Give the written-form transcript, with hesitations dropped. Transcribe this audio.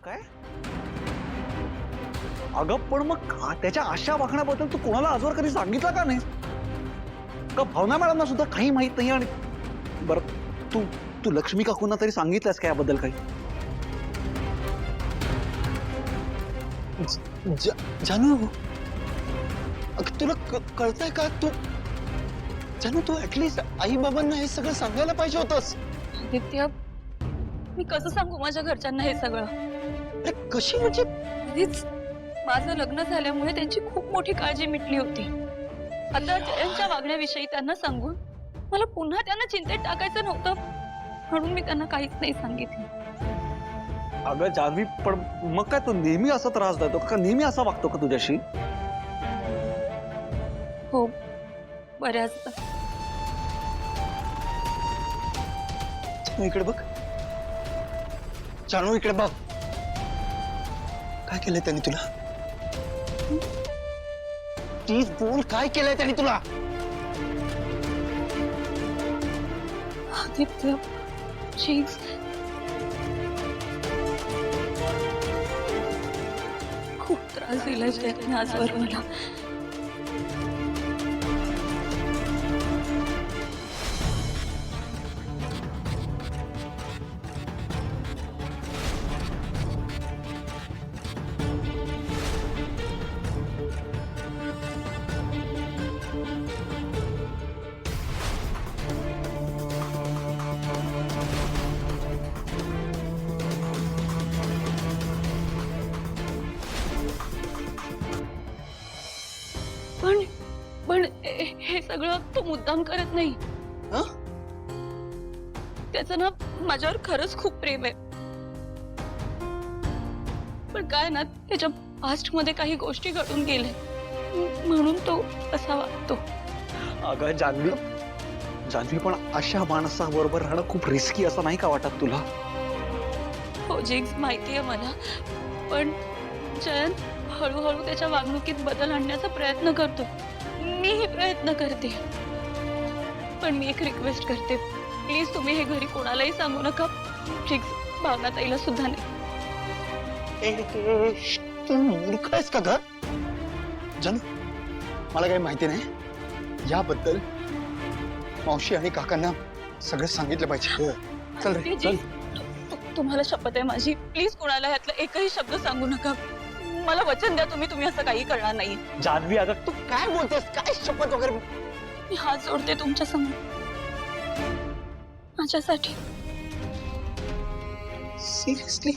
काय? अगं पण मग त्याच्या अशा वागण्याबद्दल तू कोणाला आजवर कधी सांगितलं का नाही? का भावना मॅडमना सुद्धा काही माहित नाही? आणि बरं तू तू लक्ष्मी काकूंना तरी सांगितलंस का याबद्दल काही? जानू, तुला कळतंय का? तू जानू, तू ऍटलीस्ट आई बाबांना हे सगळं सांगायला पाहिजे होतंस. आदित्य, मी कसं सांगू माझ्या घरच्यांना हे सगळं? अरे कशी म्हणजे? आधीच माझं लग्न झाल्यामुळे त्यांची खूप मोठी काळजी मिटली होती. आता जयंतच्या वागण्याविषयी त्यांना सांगून मला पुन्हा त्यांना चिंतेत टाकायचं नव्हतं, म्हणून मी त्यांना काहीच नाही सांगितलं. अगं जान्हवी, पण मग काय तू नेहमी असा त्रास देतो का? नेहमी असा वागतो का तुझ्याशी? हो, बऱ्याचदा. जानू इकडे बघ. जानू इकडे बघ. काय केलंय त्यांनी तुला? प्लीज बोल, काय केलंय त्यांनी तुला? आदित्य, प्लीज. खूप त्रास दिलाय त्याने आजवर मला. पण हे सगळं तो मुद्दाम करत नाही. हं? त्याचं ना माझ्यावर खरंच खूप प्रेम आहे. पण काय ना, त्याच्या पास्ट मध्ये काही गोष्टी घडून गेल्या, म्हणून तो असा वागतो. अगं जान्हवी, पण अशा माणसाबरोबर राहणं खूप रिस्की असं नाही का वाटत तुला? हो जिग्स, माहितीये मला. पण जयंत हळूहळू त्याच्या वागणुकीत बदल आणण्याचा प्रयत्न करतो. मीही प्रयत्न करते. पण मी एक रिक्वेस्ट करते, प्लीज तुम्ही हे घरी कोणालाही सांगू नका. जिग्स, भावना ताईला सुद्धा नाही. तू मूर्ख आहेस का ग? जानू, मला काही माहिती नाही याबद्दल. मावशी आणि काकांना सगळं सांगितलं पाहिजे. चल रे, चल. तुम्हाला शपथ आहे माझी, प्लीज कोणाला ह्यातला एकही शब्द सांगू नका. मला वचन द्या, तुम्ही असं काही करणार नाही. जान्हवी, अगं तू काय बोलतेस? काय शपथ वगैरे? मी हात जोडते तुमच्या समोर, माझ्यासाठी. सिरियसली?